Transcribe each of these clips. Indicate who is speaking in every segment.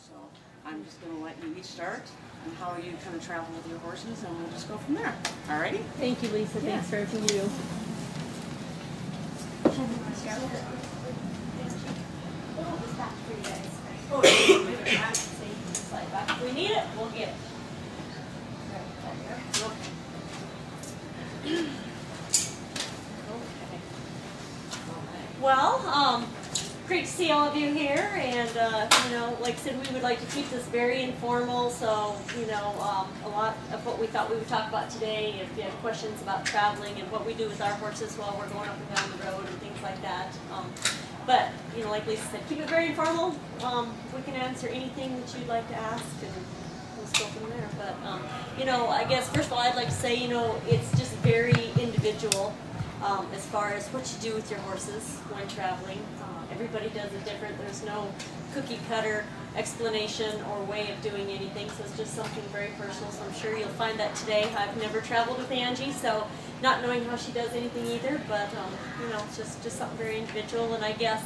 Speaker 1: So I'm just going to let you each start and how you kind of travel with your horses, and we'll just go from there. Alrighty?
Speaker 2: Thank you, Lisa.
Speaker 1: Yeah.
Speaker 2: Thanks for everything you do.
Speaker 3: If we need it, we'll get it. Well, great to see all of you here, and you know, like I said, we would like to keep this very informal. So, you know, a lot of what we thought we would talk about today, if you have questions about traveling and what we do with our horses while we're going up and down the road and things like that. But, you know, like Lisa said, keep it very informal. We can answer anything that you'd like to ask, and we'll just go from there. But, you know, I guess, first of all, I'd like to say, you know, it's just very individual as far as what you do with your horses when traveling. Everybody does it different. There's no cookie-cutter explanation or way of doing anything, so it's just something very personal. So I'm sure you'll find that today. I've never traveled with Angie, so not knowing how she does anything either, but you know, it's just something very individual. And I guess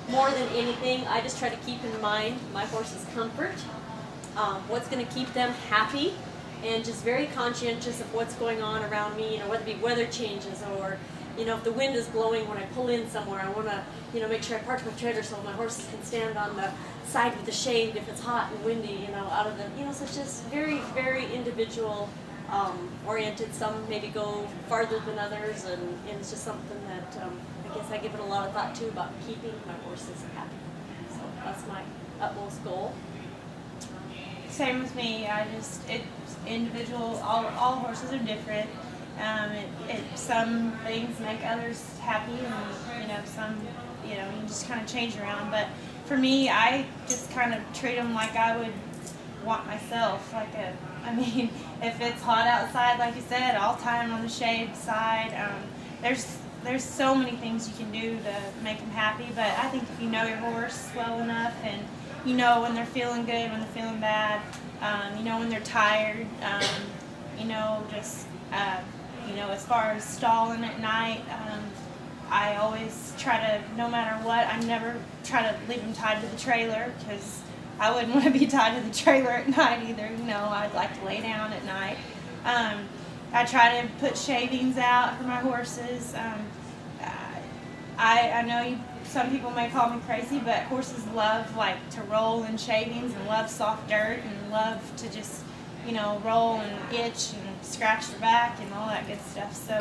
Speaker 3: more than anything, I just try to keep in mind my horse's comfort, what's going to keep them happy, and just very conscientious of what's going on around me. You know, whether it be weather changes, or you know, if the wind is blowing when I pull in somewhere, I want to, you know, make sure I park my trailer so my horses can stand on the side with the shade if it's hot and windy, you know, out of the, you know, so it's just very, very individual oriented. Some maybe go farther than others, and it's just something that I guess I give it a lot of thought to, about keeping my horses happy. So that's my utmost goal.
Speaker 4: Same with me. It's individual. All horses are different. Some things make others happy, and you know, some, you know, you just kind of change around. But for me, I just kind of treat them like I would want myself. I mean, if it's hot outside, like you said, I'll tie them on the shade side. There's so many things you can do to make them happy. But I think if you know your horse well enough, and you know when they're feeling good, when they're feeling bad, you know when they're tired, you know, just you know, as far as stalling at night, I always try to, no matter what, I never try to leave them tied to the trailer, because I wouldn't want to be tied to the trailer at night either. You know, I'd like to lay down at night. I try to put shavings out for my horses. I know some people may call me crazy, but horses love to roll in shavings, and love soft dirt, and love to just, you know, roll and itch and scratch their back and all that good stuff. So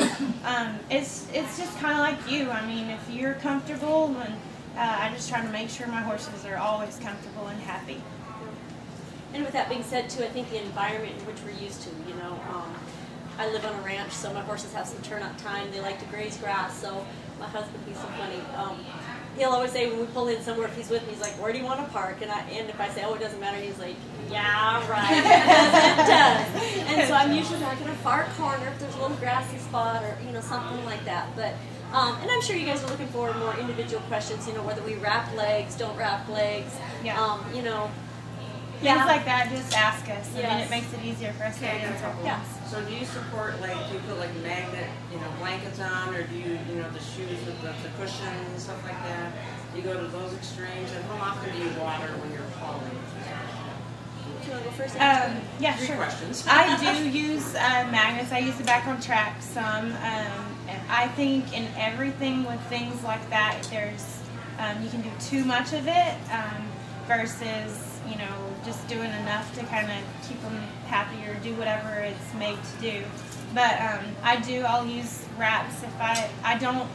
Speaker 4: it's just kind of like you. I mean, if you're comfortable, and I just try to make sure my horses are always comfortable and happy.
Speaker 3: And with that being said, too, I think the environment in which we're used to, you know, I live on a ranch, so my horses have some turn-out time. They like to graze grass, so my husband, he's so funny. He'll always say when we pull in somewhere, if he's with me, he's like, "Where do you want to park?" And if I say, "Oh, it doesn't matter," he's like, "Yeah, right, it does." And so I'm usually back in a far corner if there's a little grassy spot, or you know, something like that. But and I'm sure you guys are looking for more individual questions. You know, whether we wrap legs, don't wrap legs.
Speaker 4: Yeah.
Speaker 3: You know.
Speaker 4: Things like that, just ask us. I
Speaker 3: Yes.
Speaker 4: mean, it makes it easier for us to answer.
Speaker 3: Yeah.
Speaker 1: So do you support, like, do you put like magnet, you know, blankets on, or do you, you know, the shoes with the cushion and stuff like that? Do you go to those extremes, and how often do you water when you're hauling?
Speaker 3: Do you want to go first?
Speaker 4: Yeah,
Speaker 1: Three
Speaker 4: sure.
Speaker 1: questions.
Speaker 4: I do use magnets. I use the back on track some. I think in everything with things like that, there's you can do too much of it versus, you know, just doing enough to kind of keep them happy or do whatever it's made to do. But I'll use wraps if I don't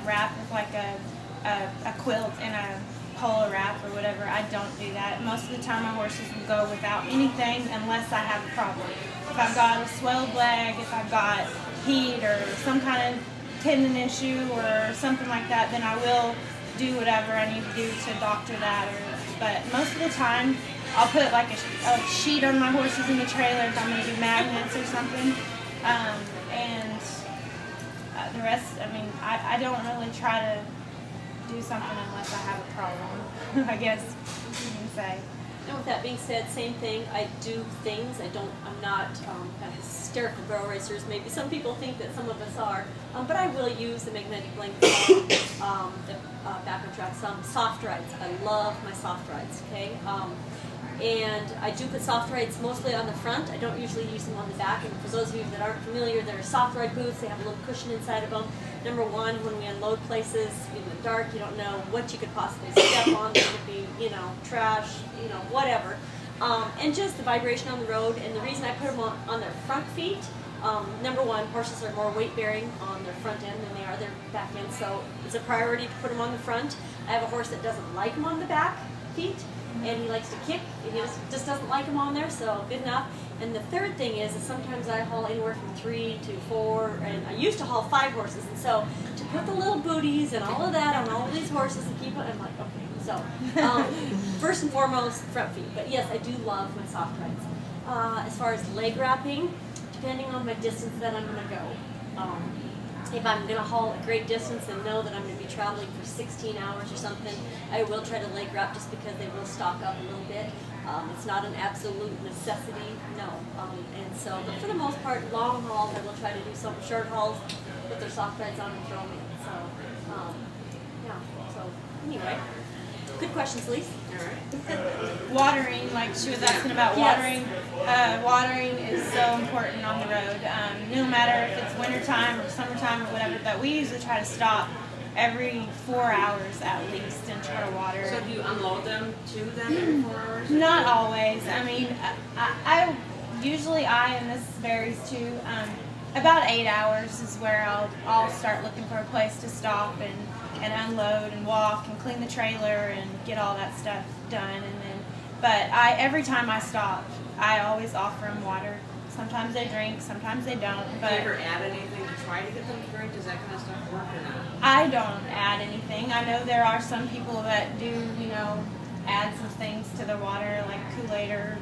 Speaker 4: wrap with like a quilt and a polo wrap or whatever. I don't do that. Most of the time my horses will go without anything unless I have a problem. If I've got a swelled leg, if I've got heat or some kind of tendon issue or something like that, then I will do whatever I need to do to doctor that. But most of the time, I'll put like a sheet on my horses in the trailer if I'm going to do magnets or something. And the rest, I mean, I don't really try to do something unless I have a problem, I guess you can say.
Speaker 3: And with that being said, same thing. I do things. I'm not hysterical barrel racers. Maybe some people think that some of us are, but I will use the magnetic blanket, the background track, some soft rides. I love my soft rides. Okay. And I do put soft rides mostly on the front. I don't usually use them on the back. And for those of you that aren't familiar, they're soft ride booths. They have a little cushion inside of them. Number one, when we unload places in the dark, you don't know what you could possibly step on. There could be, trash, whatever. And just the vibration on the road. And the reason I put them on their front feet, number one, horses are more weight bearing on their front end than they are their back end. So it's a priority to put them on the front. I have a horse that doesn't like them on the back feet, and he likes to kick, and he just doesn't like them on there, so good enough. And the third thing is that sometimes I haul anywhere from 3 to 4, and I used to haul 5 horses, and so to put the little booties and all of that on all of these horses and keep it, I'm like, okay. So first and foremost, front feet. But yes, I do love my soft rides. As far as leg wrapping, depending on my distance that I'm going to go. If I'm going to haul a great distance and know that I'm going to be traveling for 16 hours or something, I will try to leg wrap just because they will stock up a little bit. It's not an absolute necessity, no. And so, but for the most part, long hauls, I will try to do some short hauls, put their soft rides on and throw them in. So, yeah. So, anyway, good questions, Lise.
Speaker 1: All right.
Speaker 4: Watering, like she was asking about watering. Watering is so important on the road. No matter if it's wintertime or summertime or whatever, but we usually try to stop every 4 hours at least and try to water.
Speaker 1: So do you unload them to them every 4 hours?
Speaker 4: Not always. I mean, I usually and this varies too, about 8 hours is where I'll start looking for a place to stop and unload and walk and clean the trailer and get all that stuff done. But every time I stop, I always offer them water. Sometimes they drink, sometimes they don't. But
Speaker 1: do you ever add anything to try to get them to drink? Does that kind of stuff work or not?
Speaker 4: I don't add anything. I know there are some people that do, add some things to their water, like Kool-Aid or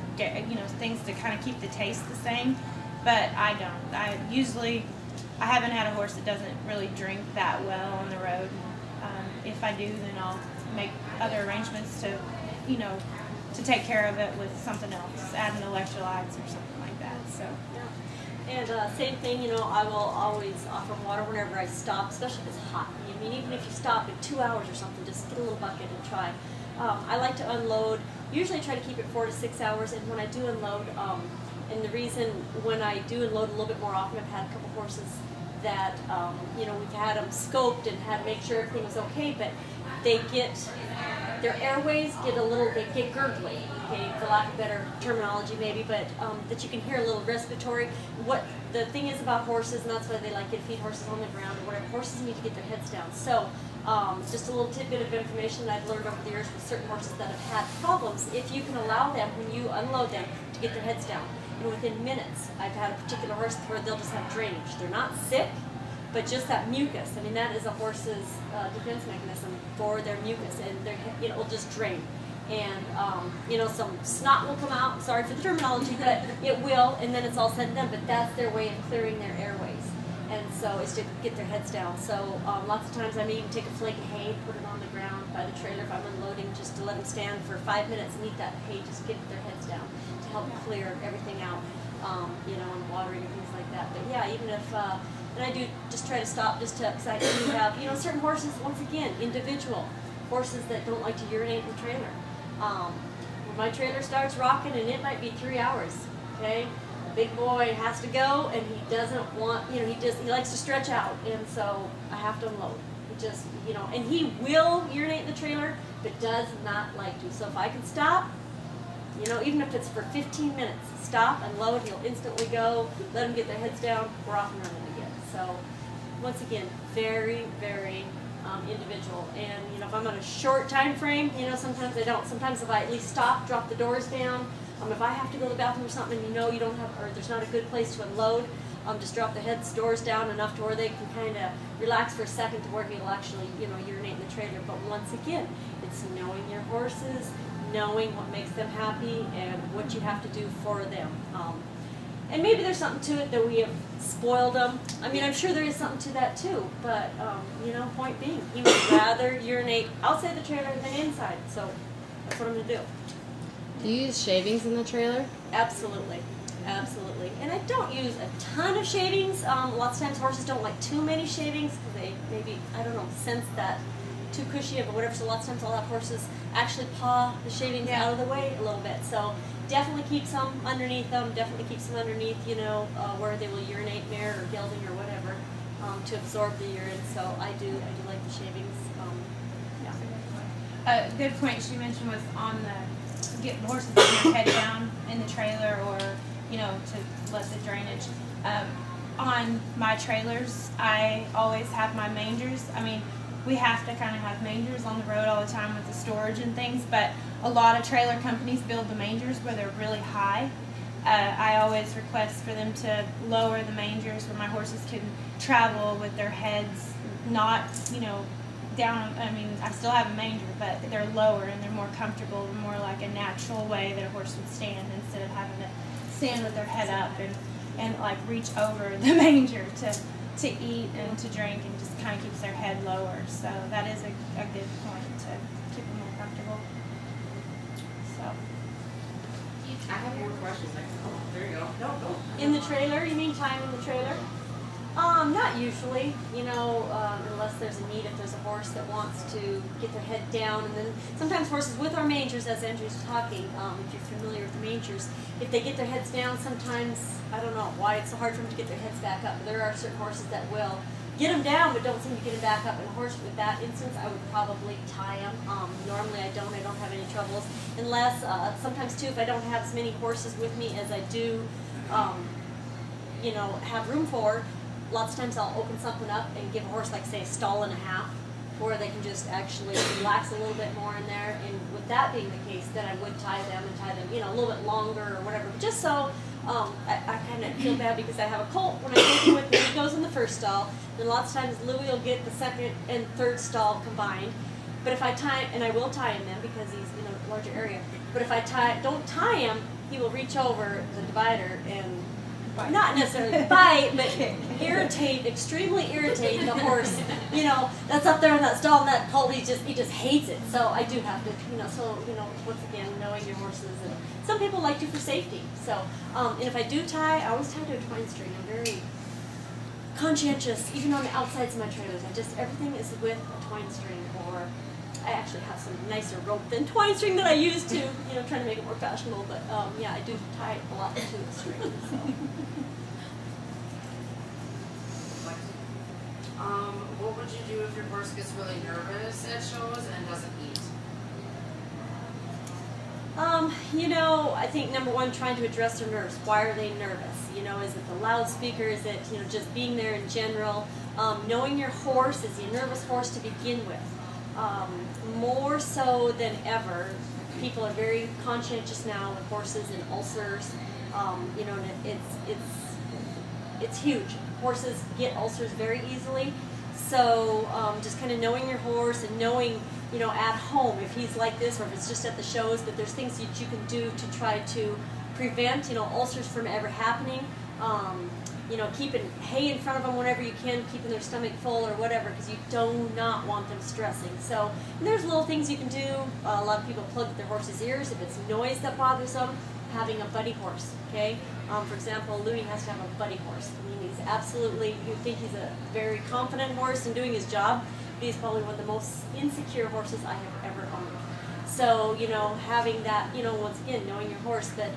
Speaker 4: things to kind of keep the taste the same. But I don't. I haven't had a horse that doesn't really drink that well on the road. If I do, then I'll make other arrangements to, to take care of it with something else, adding electrolytes or something like that. So.
Speaker 3: Yeah. And same thing, I will always offer water whenever I stop, especially if it's hot. I mean, even if you stop in 2 hours or something, just get a little bucket and try. I like to unload. Usually I try to keep it 4 to 6 hours, and when I do unload, and the reason when I do unload a little bit more often, I've had a couple horses that, we've had them scoped and had to make sure everything was okay, but their airways get gurgly, okay, for lack of better terminology maybe, but that you can hear a little respiratory. What the thing is about horses, and that's why they like to feed horses on the ground or whatever, horses need to get their heads down. So just a little tidbit of information that I've learned over the years with certain horses that have had problems. If you can allow them, when you unload them, to get their heads down, within minutes, I've had a particular horse where they'll just have drainage. They're not sick, but just that mucus. I mean, that is a horse's defense mechanism for their mucus, and it'll just drain. And some snot will come out. Sorry for the terminology, but it will, and then it's all said and done. But that's their way of clearing their airways, and so is to get their heads down. So lots of times I may even take a flake of hay, put it on the ground by the trailer if I'm unloading, just to let them stand for 5 minutes and eat that hay, just get their heads down to help clear everything out, and watering and things like that. But yeah, even if and I do just try to stop because I do have, certain horses, once again, individual horses that don't like to urinate in the trailer. When my trailer starts rocking, and it might be 3 hours, okay, the big boy has to go, and he doesn't want, he likes to stretch out, and so I have to unload. He just, and he will urinate in the trailer, but does not like to. So if I can stop, even if it's for 15 minutes, stop, unload, he'll instantly go, let them get their heads down, we're off and running again. So, once again, very, very individual. And, if I'm on a short time frame, sometimes I don't. Sometimes if I at least stop, drop the doors down, if I have to go to the bathroom or something, and you don't have, or there's not a good place to unload, just drop the doors down enough to where they can kind of relax for a second to where he'll actually, urinate in the trailer. But once again, it's knowing your horses, knowing what makes them happy, and what you have to do for them. And maybe there's something to it that we have spoiled them. I mean, I'm sure there is something to that too, but, point being, he would rather urinate outside the trailer than inside, so that's what I'm going to do.
Speaker 2: Do you use shavings in the trailer?
Speaker 3: Absolutely. Absolutely. And I don't use a ton of shavings. Lots of times horses don't like too many shavings because they maybe, I don't know, sense that too cushy or whatever. So lots of times I'll have horses actually paw the shavings out of the way a little bit. So definitely keep some underneath them. Definitely keep some underneath, you know, where they will urinate, mare, or gelding or whatever, to absorb the urine. So I do like the shavings.
Speaker 4: A good point she mentioned was on the get horses getting their head down in the trailer, or you know, to let the drainage. On my trailers, I always have my mangers. I mean, we have to kind of have mangers on the road all the time with the storage and things, but a lot of trailer companies build the mangers where they're really high. I always request for them to lower the mangers where my horses can travel with their heads not, you know, down. I mean, I still have a manger, but they're lower and they're more comfortable, more like a natural way that a horse would stand instead of having to stand with their head up and like reach over the manger to eat and to drink, and just kind of keeps their head lower. So that is a good point to keep them more comfortable. So.
Speaker 1: I have more questions. There you go. No.
Speaker 3: In the trailer? You mean time in the trailer? Not usually, you know, unless there's a need, if there's a horse that wants to get their head down. And then sometimes horses with our mangers, as Andrew's talking, if you're familiar with the mangers, if they get their heads down, sometimes, I don't know why it's so hard for them to get their heads back up. But there are certain horses that will get them down but don't seem to get them back up. And a horse with that instance, I would probably tie them. Normally I don't have any troubles. Unless, sometimes too, if I don't have as many horses with me as I do, you know, have room for, lots of times I'll open something up and give a horse, like, say, a stall and a half, where they can just actually relax a little bit more in there. And with that being the case, then I would tie them, you know, a little bit longer or whatever. But just so, I kind of feel bad because I have a colt when I take him with me. He goes in the first stall. Then lots of times Louie will get the second and third stall combined. But if I tie, and I will tie him then because he's in a larger area. But if I don't tie him, he will reach over the divider and not necessarily bite, but extremely irritate the horse, you know, that's up there in that stall, and that colt, he just hates it. So I do have to, you know, once again, knowing your horses, and some people like to for safety. So, and if I do tie, I always tie to a twine string. I'm very conscientious, even on the outsides of my trailers. Everything is with a twine string, or I actually have some nicer rope than twine string that I use to, you know, trying to make it more fashionable. But yeah, I do tie a lot to the string. So.
Speaker 5: What would you do if your horse gets really nervous at shows and doesn't eat?
Speaker 3: You know, I think number one, trying to address their nerves. Why are they nervous? You know, is it the loudspeaker? Is it, you know, just being there in general? Knowing your horse, is he a nervous horse to begin with? More so than ever, people are very conscientious now with horses and ulcers. You know, and it's huge. Horses get ulcers very easily. So just kind of knowing your horse and knowing, you know, at home if he's like this, or if it's just at the shows, but there's things that you can do to try to prevent, you know, ulcers from ever happening. You know, keeping hay in front of them whenever you can, keeping their stomach full or whatever, because you do not want them stressing. So there's little things you can do. A lot of people plug their horse's ears if it's noise that bothers them. Having a buddy horse, okay? For example, Louie has to have a buddy horse. I mean, he's absolutely, you think he's a very confident horse and doing his job, but he's probably one of the most insecure horses I have ever owned. So, you know, having that, you know, once again, knowing your horse, that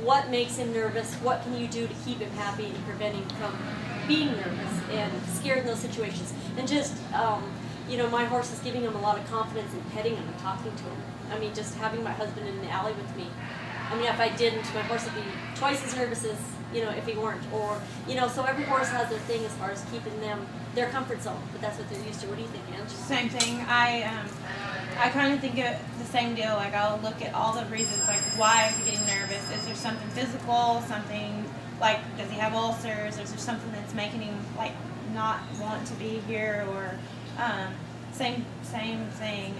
Speaker 3: what makes him nervous, what can you do to keep him happy and prevent him from being nervous and scared in those situations. And just, you know, my horse is giving him a lot of confidence in petting him and talking to him. I mean, just having my husband in the alley with me. I mean, if I didn't, my horse would be twice as nervous as, you know, if he weren't. Or, you know, so every horse has their thing as far as keeping them, their comfort zone. But that's what they're used to. What do you think, Angie?
Speaker 4: Same thing. I kind of think of the same deal. Like, I'll look at all the reasons, like, why is he getting nervous? Is there something physical, something, like, does he have ulcers? Is there something that's making him, like, not want to be here? Or same thing.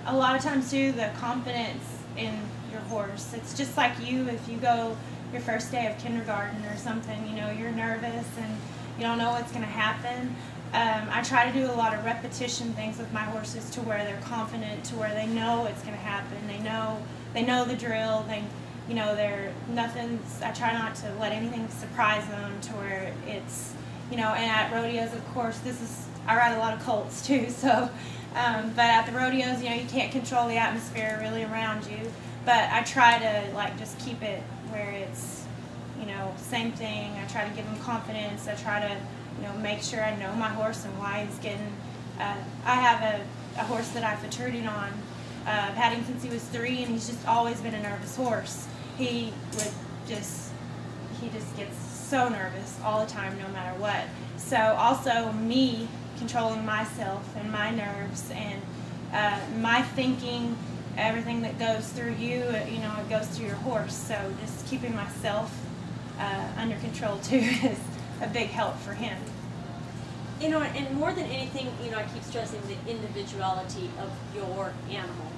Speaker 4: A lot of times, too, the confidence in your horse. It's just like you, if you go your first day of kindergarten or something, you know, you're nervous and you don't know what's going to happen. I try to do a lot of repetition things with my horses to where they're confident, to where they know it's going to happen. They know the drill. They're nothing's. I try not to let anything surprise them to where it's, and at rodeos, of course, I ride a lot of colts too. So, but at the rodeos, you can't control the atmosphere really around you. But I try to just keep it where it's, same thing. I try to give them confidence. I try to, make sure I know my horse and why he's getting. I have a horse that I've faturityed on. I've had him since he was 3, and he's just always been a nervous horse. He just gets so nervous all the time, no matter what. So also me controlling myself and my nerves and my thinking, everything that goes through you, it goes through your horse. So just keeping myself under control too is a big help for him.
Speaker 3: And more than anything, I keep stressing the individuality of your animal.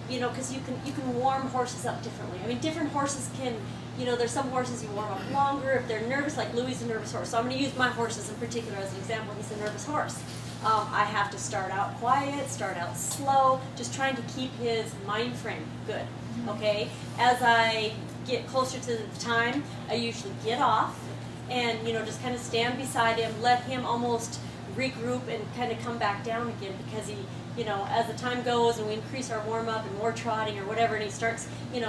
Speaker 3: Because you can warm horses up differently. I mean, different horses can, there's some horses you warm up longer if they're nervous, like Louie's a nervous horse. So I'm going to use my horses in particular as an example. He's a nervous horse. I have to start out quiet, start out slow, just trying to keep his mind frame good, okay? As I get closer to the time, I usually get off and, just kind of stand beside him, let him almost regroup and kind of come back down again, because he, as the time goes and we increase our warm-up and more trotting or whatever, and he starts,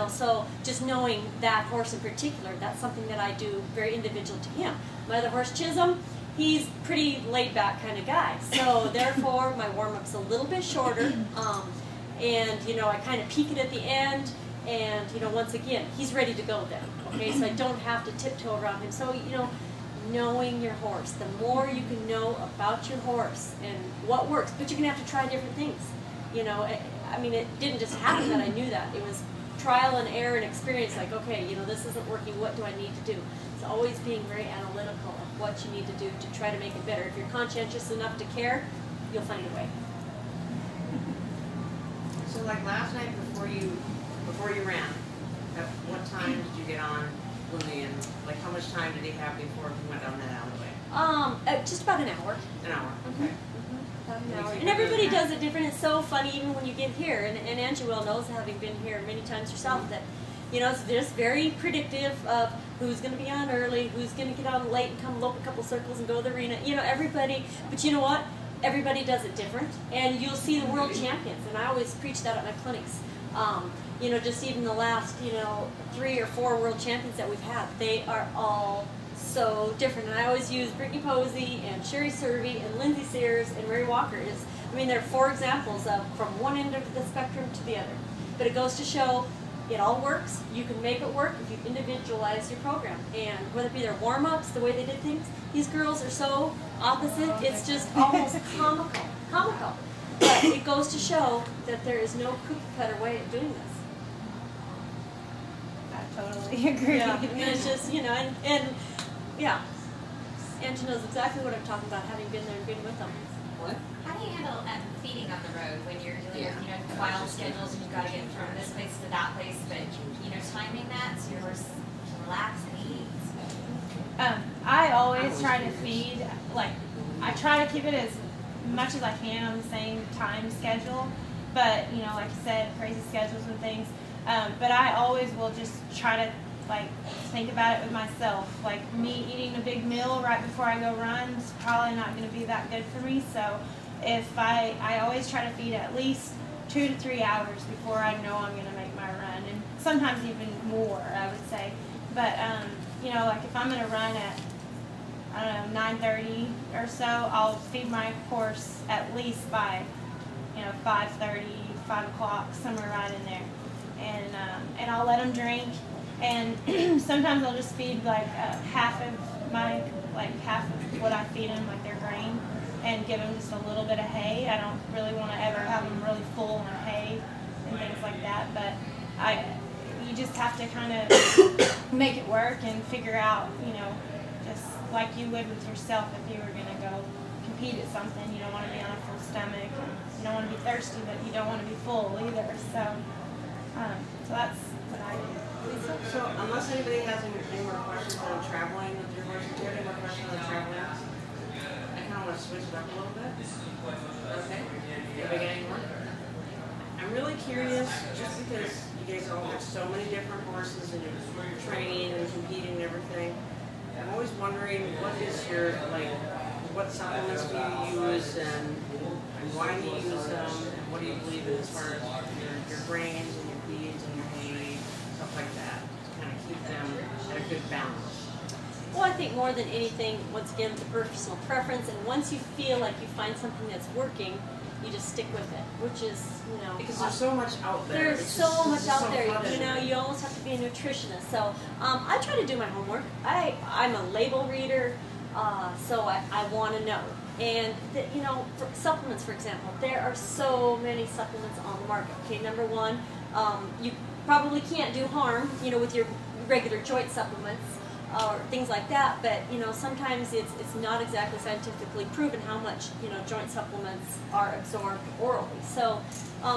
Speaker 3: so just knowing that horse in particular, that's something that I do very individual to him. My other horse, Chisholm, he's pretty laid-back kind of guy, so therefore my warm-up's a little bit shorter, and, I kind of peak it at the end, and, once again, he's ready to go then, okay, so I don't have to tiptoe around him. So, knowing your horse. The more you can know about your horse and what works, but you're going to have to try different things. It didn't just happen that I knew that. It was trial and error and experience, like, okay, this isn't working, what do I need to do? It's always being very analytical of what you need to do to try to make it better. If you're conscientious enough to care, you'll find a way.
Speaker 1: So like last night before you ran, at what time did you get on Louie, and like how much time did he have before he went down that alleyway?
Speaker 3: Just about an hour.
Speaker 1: An hour, okay.
Speaker 3: About an hour. And everybody does it different. It's so funny even when you get here, and Angie well knows, having been here many times herself, that it's just very predictive of who's going to be on early, who's going to get on late and come lope a couple circles and go to the arena. Everybody, but you know what? Everybody does it different, and you'll see the world champions, and I always preach that at my clinics. Just even the last, 3 or 4 world champions that we've had, they are all so different. And I always use Brittany Posey and Sherry Servey and Lindsay Sears and Mary Walker. They're 4 examples of from one end of the spectrum to the other. But it goes to show it all works. You can make it work if you individualize your program. And whether it be their warm-ups, the way they did things, these girls are so opposite, it's just almost comical. But it goes to show that there is no cookie-cutter way of doing this.
Speaker 4: I totally agree.
Speaker 3: Yeah, and it's just, and yeah. Angie knows exactly what I'm talking about, having been there and been with them.
Speaker 1: What?
Speaker 6: How do you handle feeding on the road when you're dealing with, wild schedules and you've got to get from this place to that place, but, timing that so your horse can relax and eat?
Speaker 4: I always try to feed, I try to keep it as much as I can on the same time schedule, but, like I said, crazy schedules and things, but I always will just try to, think about it with myself. Like, me eating a big meal right before I go run is probably not going to be that good for me, so if I always try to feed at least 2 to 3 hours before I know I'm going to make my run, and sometimes even more, I would say. But, if I'm going to run at, 9:30 or so, I'll feed my horse at least by, 5:30, 5 o'clock, somewhere right in there. And I'll let him drink, and sometimes I'll just feed half of what I feed him, like their grain, and give him just a little bit of hay. I don't really want to ever have him really full on hay and things like that, but you just have to kind of make it work and figure out, just like you would with yourself if you were going to go compete at something. You don't want to be on a full stomach, and you don't want to be thirsty, but you don't want to be full either. So that's what I do.
Speaker 1: So unless anybody has any more questions on traveling with your horses, do you have any more questions on traveling? kind of want to switch it up a little bit. Okay. Have we got any more? I'm really curious, just because you guys all have so many different horses and you're training and competing and everything. I'm always wondering, what is your, like, what supplements do you use and why do you use them and what do you believe in as far as your grains and your feeds and your hay, stuff like that, to kind of keep them at a good balance?
Speaker 3: Well, I think more than anything, once again, the personal preference, and once you feel like you find something that's working, you just stick with it, which is, you know,
Speaker 1: because there's so much out there.
Speaker 3: There's so much out there. You know, you almost have to be a nutritionist. So I try to do my homework. I'm a label reader, so I want to know. And you know, for supplements, for example, there are so many supplements on the market. Okay, number one, you probably can't do harm, you know, with your regular joint supplements or things like that, but you know, sometimes it's not exactly scientifically proven how much, you know, joint supplements are absorbed orally. So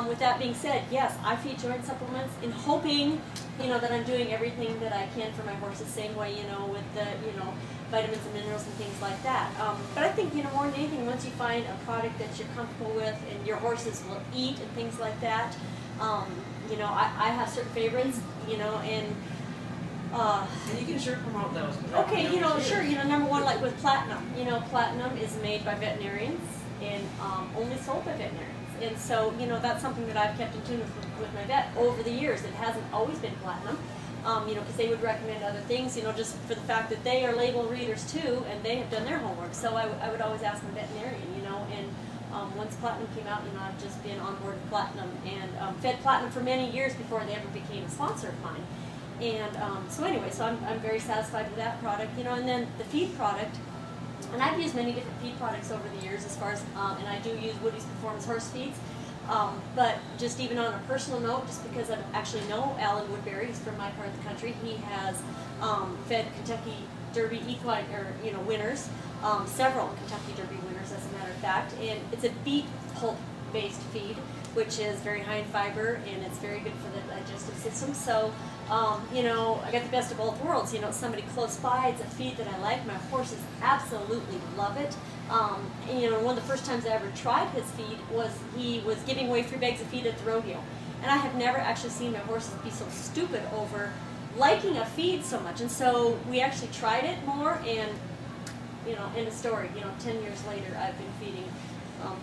Speaker 3: with that being said, yes, I feed joint supplements in hoping, you know, that I'm doing everything that I can for my horses, same way, you know, with the, you know, vitamins and minerals and things like that. But I think, you know, more than anything, once you find a product that you're comfortable with and your horses will eat and things like that, you know, I have certain favorites, you know, and
Speaker 1: you can sure promote those.
Speaker 3: Okay, you know, sure, you know, number one, like with Platinum, you know, Platinum is made by veterinarians and only sold by veterinarians. And so, you know, that's something that I've kept in tune with my vet over the years. It hasn't always been Platinum, you know, because they would recommend other things, you know, just for the fact that they are label readers too, and they have done their homework. So I would always ask my veterinarian, you know, and once Platinum came out, you know, I've just been on board with Platinum and fed Platinum for many years before they ever became a sponsor of mine. And so anyway, so I'm very satisfied with that product, you know, and then the feed product, and I've used many different feed products over the years as far as, and I do use Woody's Performance Horse Feeds, but just even on a personal note, just because I actually know Alan Woodbury, he's from my part of the country, he has fed Kentucky Derby equine, or, you know, winners, several Kentucky Derby winners as a matter of fact, and it's a beet pulp based feed, which is very high in fiber and it's very good for the digestive system. So you know, I got the best of both worlds. You know, somebody close by, it's a feed that I like. My horses absolutely love it. And, you know, one of the first times I ever tried his feed was he was giving away free bags of feed at the rodeo. And I have never actually seen my horses be so stupid over liking a feed so much. And so we actually tried it more, and, you know, end of story. You know, 10 years later, I've been feeding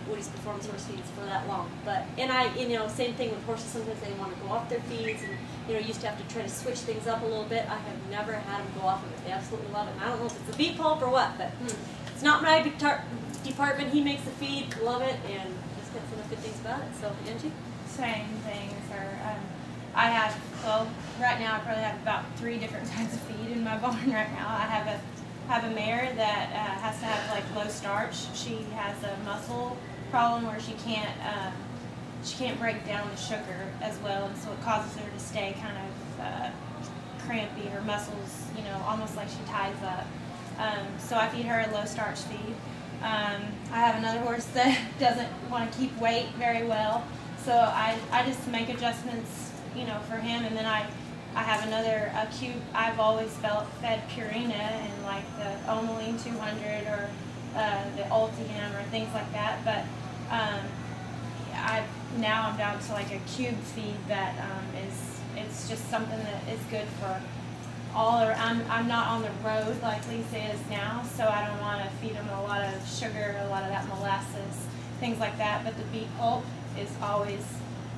Speaker 3: Woody's Performance Horse Feeds for that long. But, and you know, same thing with horses. Sometimes they want to go off their feeds, and, you know, used to have to try to switch things up a little bit. I have never had them go off of it. They absolutely love it. And I don't know if it's a beet pulp or what, but it's not my department. He makes the feed, love it, and just got some good things about it. So, Angie?
Speaker 4: Same things. I have, well, right now I probably have about 3 different kinds of feed in my barn right now. I have a mare that has to have like low starch. She has a muscle problem where she can't break down the sugar as well, and so it causes her to stay kind of crampy. Her muscles, you know, almost like she ties up. So I feed her a low starch feed. I have another horse that doesn't want to keep weight very well, so I just make adjustments, you know, for him. And then I have another cube. I've always fed Purina and like the Omeline 200 or the Ultium or things like that. But now I'm down to like a cube feed that it's just something that is good for all. I'm not on the road like Lisa is now, so I don't want to feed them a lot of sugar, a lot of that molasses, things like that. But the beet pulp is always,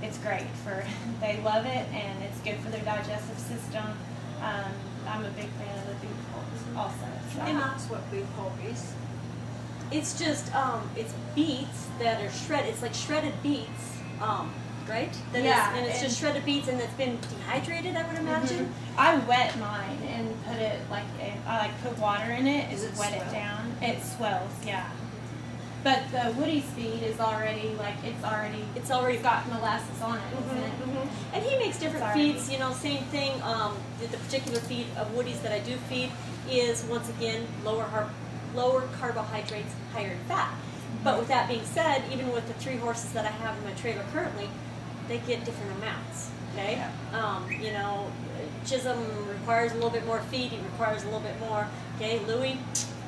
Speaker 4: it's great for, they love it, and it's good for their digestive system. I'm a big fan of the beet pulp also. So.
Speaker 7: And that's what beet pulp is.
Speaker 3: It's just, it's beets that are shredded. It's like shredded beets, right? And it's just shredded beets, and it's been dehydrated, I would imagine.
Speaker 4: I wet mine and put it like, I put water in it and wet it down. It swells, yeah. But the Woody's feed is already like it's already got molasses on it, isn't it?
Speaker 3: And he makes different feeds. You know, same thing. The particular feed of Woody's that I do feed is once again lower carbohydrates, higher in fat. But with that being said, even with the 3 horses that I have in my trailer currently, they get different amounts. Okay, you know, Chisholm requires a little bit more feed. He requires a little bit more. Okay, Louis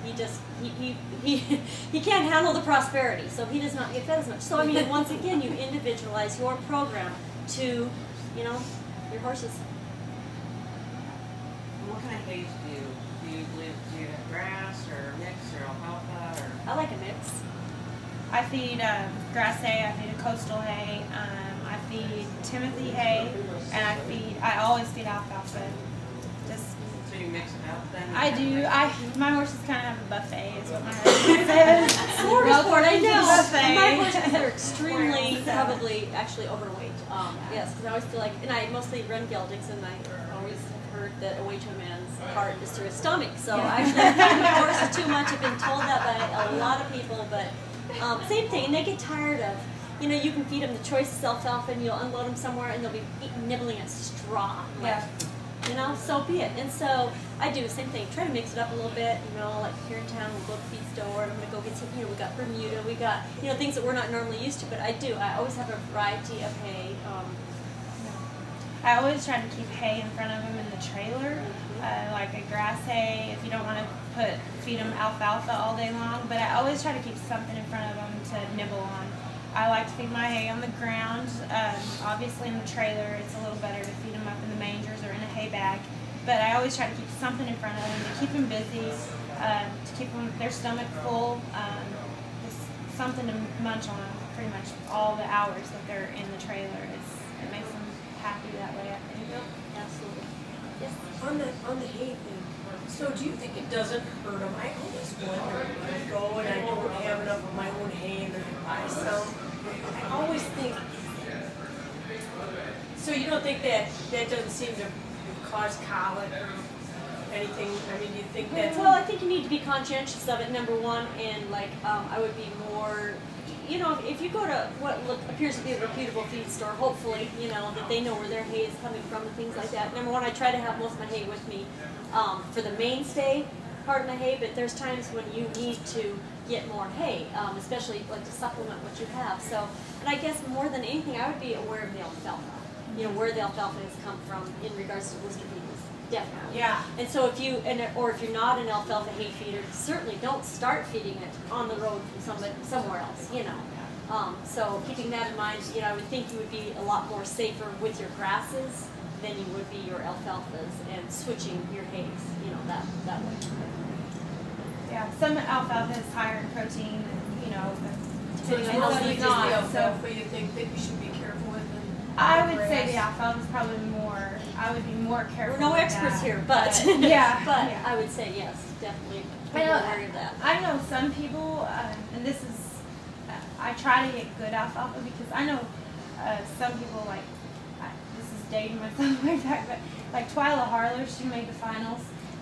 Speaker 3: he can't handle the prosperity, so he does not get fed as much. So I mean, once again, you individualize your program to, your horses.
Speaker 1: And what kind of hay do you do you have grass or mix or alfalfa or?
Speaker 3: I like a mix.
Speaker 4: I feed grass hay, I feed a coastal hay, I feed Timothy hay, and I always feed alfalfa. Just
Speaker 1: So you mix it up then?
Speaker 4: I do. My horses kind of have a buffet, is what my husband says.
Speaker 3: Smorgasbord, I know.
Speaker 4: Buffet.
Speaker 3: My horses are extremely, probably, actually overweight. Yes, because I always feel like, and I mostly run geldings, and I always heard that a way to a man's heart is through his stomach. So actually, I feed my horses too much. I've been told that by a lot of people, but same thing. And they get tired of, you can feed them the choicest alfalfa, and you'll unload them somewhere, and they'll be nibbling at straw. So be it. And so I do the same thing. Try to mix it up a little bit. Like here in town, we'll go to the feed store, and I'm going to go get some. We got Bermuda, we got things that we're not normally used to. But I always have a variety of hay.
Speaker 4: I always try to keep hay in front of them in the trailer, like a grass hay. If you don't want to feed them alfalfa all day long, but I always try to keep something in front of them to nibble on. I like to feed my hay on the ground. Obviously in the trailer it's a little better to feed them up in the mangers or in a hay bag, but I always try to keep something in front of them to keep them busy, to keep their stomach full, just something to munch on pretty much all the hours that they're in the trailer. It makes them happy that way, I think.
Speaker 3: Absolutely.
Speaker 8: Yes. On the hay thing, so do you think it doesn't hurt them? I always wonder when I go and I don't have enough of my own hay and I buy some. I always think, so you don't think that doesn't seem to cause colic or anything? I mean, do you think that?
Speaker 3: Well, I think you need to be conscientious of it, number one, and I would be more, if you go to what appears to be a reputable feed store, hopefully, that they know where their hay is coming from and things like that. Number one, I try to have most of my hay with me for the mainstay part of my hay, but there's times when you need to get more hay, especially to supplement what you have. So, and I guess more than anything, I would be aware of the alfalfa. Where the alfalfa has come from in regards to blister feedings, definitely.
Speaker 8: Yeah.
Speaker 3: And so if you're not an alfalfa hay feeder, certainly don't start feeding it on the road from somewhere else. So keeping that in mind, I would think you would be a lot more safer with your grasses than you would be your alfalfas, and switching your hays, that way.
Speaker 4: Yeah, some alfalfa is higher in protein,
Speaker 3: Depending on
Speaker 8: Well,
Speaker 3: how
Speaker 8: so
Speaker 3: you
Speaker 8: just
Speaker 3: not.
Speaker 8: the alfalfa you think that you should be careful with?
Speaker 4: I would say the alfalfa is probably more. I would be more careful.
Speaker 3: We're no
Speaker 4: with
Speaker 3: experts
Speaker 4: that.
Speaker 3: here, but
Speaker 4: yeah,
Speaker 3: but
Speaker 4: yeah.
Speaker 3: I would say yes, definitely. Be
Speaker 4: I know,
Speaker 3: aware of that.
Speaker 4: I know some people, and this is, I try to get good alfalfa because I know some people this is dating myself way back, but like Twyla Harler, she made the finals,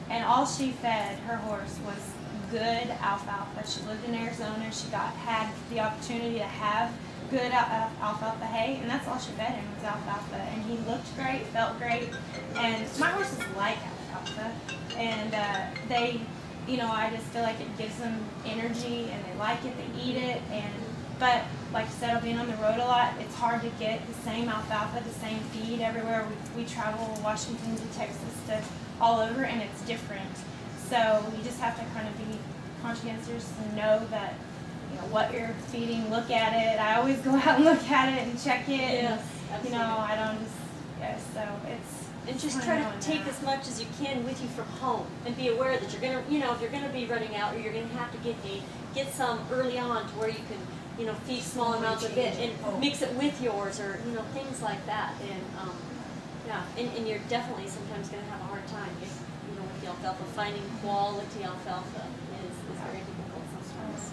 Speaker 4: and all she fed her horse was good alfalfa. She lived in Arizona. She had the opportunity to have good alfalfa hay, and that's all she fed him was alfalfa. And he looked great, felt great, and my horses like alfalfa, and they, I just feel like it gives them energy, and they like it, they eat it, but like you said, being on the road a lot, it's hard to get the same alfalfa, the same feed everywhere. We travel Washington to Texas to all over, and it's different. So you just have to kind of be conscientious and know that what you're feeding. Look at it. I always go out and look at it and check it.
Speaker 3: Yes,
Speaker 4: and, I don't just so it's.
Speaker 3: And just try to take as much as you can with you from home, and be aware that you're gonna, if you're gonna be running out, or you're gonna have to get some early on to where you can, feed small amounts of it and mix it with yours, or things like that. And and you're definitely sometimes gonna have a hard time if with the alfalfa. Finding quality alfalfa is very difficult sometimes.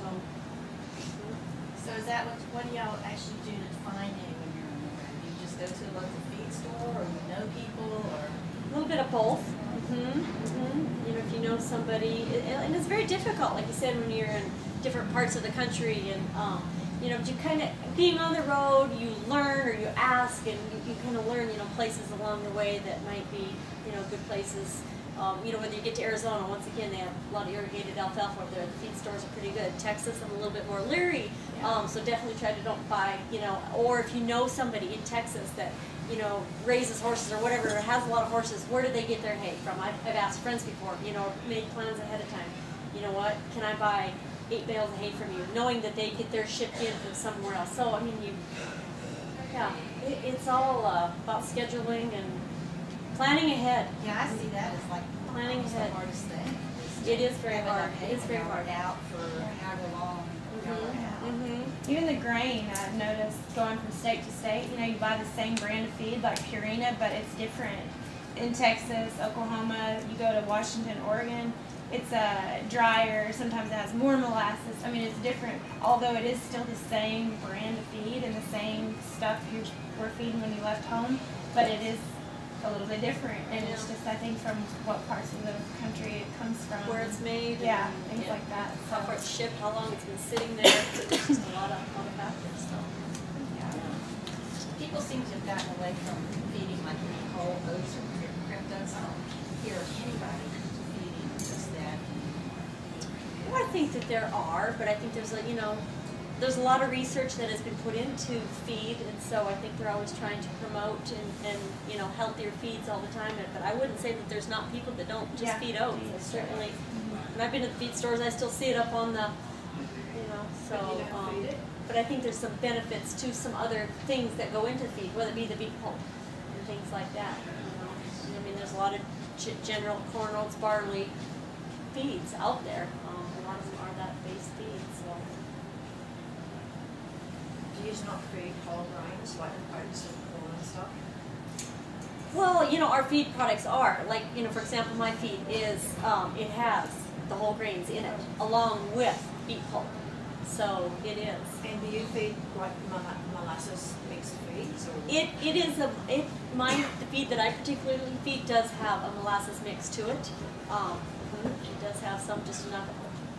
Speaker 9: So is that what do y'all actually do to find it when you're on the road? Do you just go to a local feed store, or you know people, or?
Speaker 3: A little bit of both. If you know somebody, and it's very difficult, like you said, when you're in different parts of the country, and you kind of, being on the road, you learn, or you ask, and you kind of learn, places along the way that might be, good places. Whether you get to Arizona, once again, they have a lot of irrigated alfalfa over there. The feed stores are pretty good. Texas, I'm a little bit more leery, so definitely try to don't buy, or if you know somebody in Texas that, raises horses or whatever, or has a lot of horses, where do they get their hay from? I've asked friends before, made plans ahead of time. you know what, can I buy 8 bales of hay from you, knowing that they get their shipped in from somewhere else. So, I mean, it's all about scheduling and planning ahead.
Speaker 9: Yeah, I see that as like
Speaker 3: Planning
Speaker 9: almost
Speaker 3: ahead.
Speaker 9: the hardest thing.
Speaker 3: It is very
Speaker 9: Having
Speaker 3: hard.
Speaker 9: that hay
Speaker 3: It's very hard.
Speaker 9: out for however long y'all are out.
Speaker 3: Mm-hmm.
Speaker 4: Even the grain, I've noticed going from state to state, you know, you buy the same brand of feed like Purina, but it's different. In Texas, Oklahoma, you go to Washington, Oregon, it's drier, sometimes it has more molasses. I mean, it's different, although it is still the same brand of feed and the same stuff you were feeding when you left home, but it is a little bit different, and it's just, I think, from what parts of the country it comes from.
Speaker 3: Where it's made.
Speaker 4: Yeah,
Speaker 3: and,
Speaker 4: things like that. So.
Speaker 3: How far it's shipped, how long it's been sitting there. So there's just a lot of factors. So.
Speaker 9: People seem to have gotten away from feeding like whole oats or cryptos. I don't hear anybody feeding just that.
Speaker 3: Well, I think that there are, but I think there's there's a lot of research that has been put into feed, and so I think they're always trying to promote and healthier feeds all the time. But I wouldn't say that there's not people that don't just feed oats. I certainly, when I've been to the feed stores, I still see it up on the, so. But I think there's some benefits to some other things that go into feed, whether it be the beef pulp and things like that. I mean, there's a lot of general corn, oats, barley feeds out there. A lot of them are that base feed. So.
Speaker 7: Do you not feed whole grains like oats and corn and stuff?
Speaker 3: Well, our feed products are, like, for example, my feed is, it has the whole grains in it, along with beet pulp. So it is.
Speaker 7: And do you feed like molasses mixed feeds? Or?
Speaker 3: It is the feed that I particularly feed does have a molasses mix to it. It does have some, just enough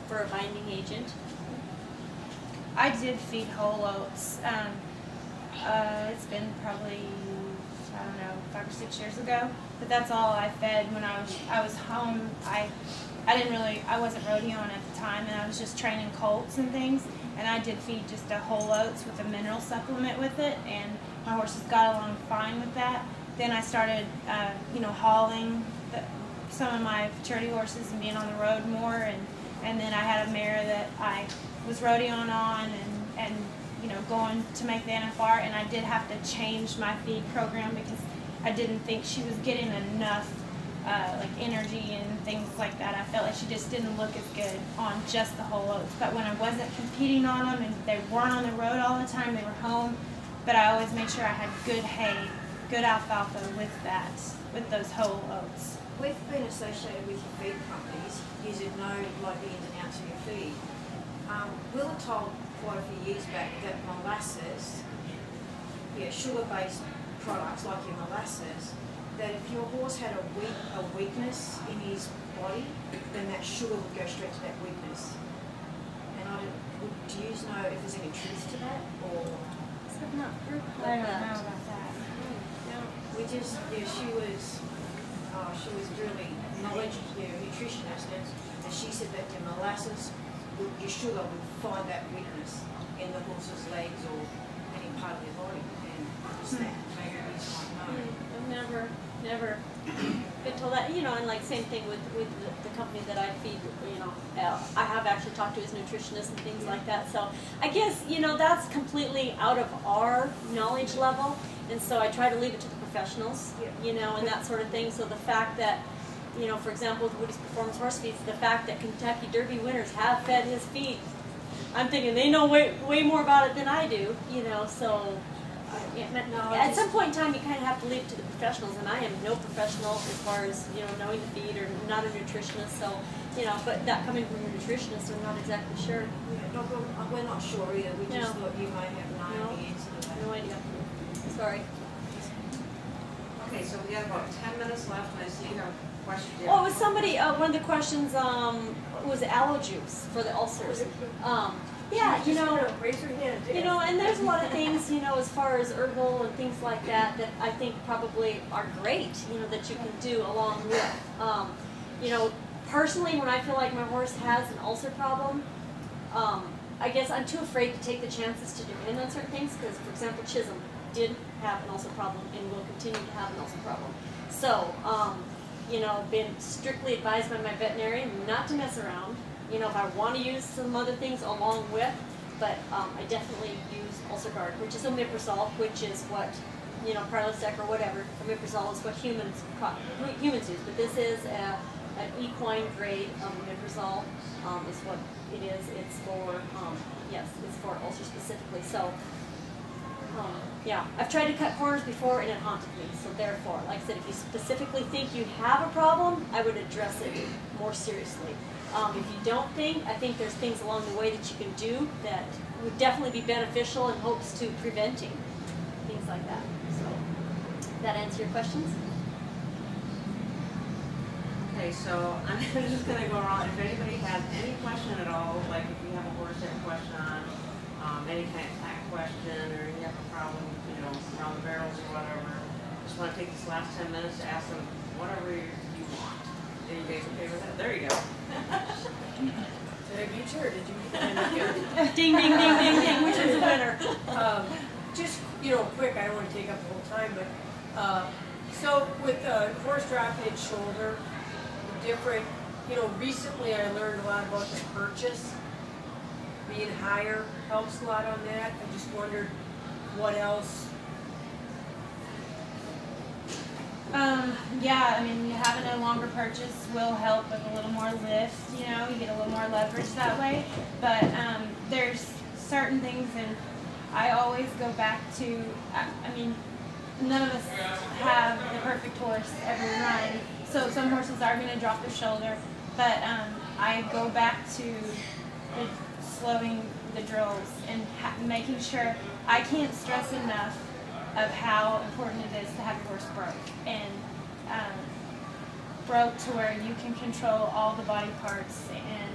Speaker 3: for a binding agent.
Speaker 4: I did feed whole oats. It's been probably, I don't know, 5 or 6 years ago. But that's all I fed when I was home. I wasn't rodeoing at the time, and I was just training colts and things. And I did feed just a whole oats with a mineral supplement with it, and my horses got along fine with that. Then I started, hauling some of my futurity horses and being on the road more, and then I had a mare that I was rodeoing on and going to make the NFR, and I did have to change my feed program because I didn't think she was getting enough energy and things like that. I felt like she just didn't look as good on just the whole oats. But when I wasn't competing on them and they weren't on the road all the time, they were home, but I always made sure I had good hay, good alfalfa with those whole oats.
Speaker 7: We've been associated with your feed companies. You should know like the ins and outs of your feed. We were told quite a few years back that molasses, sugar-based products like your molasses, that if your horse had a weakness in his body, then that sugar would go straight to that weakness. And do you know if there's any truth to that, or?
Speaker 3: I've not heard
Speaker 4: I don't know about that.
Speaker 7: We just, she was really knowledgeable, nutritionist, and she said that your molasses, your sugar would find that weakness in the horse's legs or any part of their body, and just that maybe we just might know.
Speaker 3: I've never been told that. And like same thing with the company that I feed. I have actually talked to his nutritionist and things like that. So I guess that's completely out of our knowledge level, and so I try to leave it to the professionals, and that sort of thing. So the fact that, for example, with Woody's Performance Horse Feeds, the fact that Kentucky Derby winners have fed his feed, I'm thinking they know way more about it than I do, so at some point in time you kind of have to leave it to the professionals, and I am no professional as far as, knowing the feed, or not a nutritionist, so, but that coming from a nutritionist, I'm not exactly sure.
Speaker 7: Yeah, no, we're not sure either. We just thought you may have known the answer to that.
Speaker 3: No idea. Sorry.
Speaker 1: Okay, so we have about 10 minutes left, and I see you have a question.
Speaker 3: Oh, it was somebody, one of the questions was aloe juice for the ulcers. Yeah,
Speaker 8: raise your hand.
Speaker 3: And there's a lot of things, as far as herbal and things like that I think probably are great, that you can do along with. Personally, when I feel like my horse has an ulcer problem, I guess I'm too afraid to take the chances to depend on certain things, because, for example, Chisholm did have an ulcer problem and will continue to have an ulcer problem. So, been strictly advised by my veterinarian not to mess around you know, if I want to use some other things along with, but I definitely use UlcerGuard, which is omeprazole, which is what, you know, Prilosec or whatever. Omeprazole is what humans use, but this is an equine grade omeprazole is what it is. It's for yes, it's for ulcer specifically. So yeah, I've tried to cut corners before and it haunted me. So therefore, like I said, if you specifically think you have a problem, I would address it more seriously. If you don't think, I think there's things along the way that you can do that would definitely be beneficial in hopes to preventing things like that. So, that answer your questions?
Speaker 1: Okay, so I'm just going to go around. If anybody has any question at all, like if you have a horse that question on any kind of tack question, or you have a problem, you know, around the barrels or whatever, just want to take this last 10 minutes to ask them whatever you want. Are you guys okay with that? There you go.
Speaker 8: Did I beat you or did you beat me?
Speaker 3: Ding, ding, ding, ding, ding. Which is the winner?
Speaker 8: Just, you know, quick, I don't want to take up the whole time, but so with horse dropping its shoulder, different, you know, recently I learned a lot about the purchase. Being higher helps a lot on that. I just wondered what else.
Speaker 4: Yeah, I mean, having a longer purchase will help with a little more lift, you know, you get a little more leverage that way. But there's certain things, and I always go back to, I mean, none of us have the perfect horse every run. So some horses are going to drop their shoulder, but I go back to slowing the drills and making sure. I can't stress enough of how important it is to have your horse broke, and broke to where you can control all the body parts and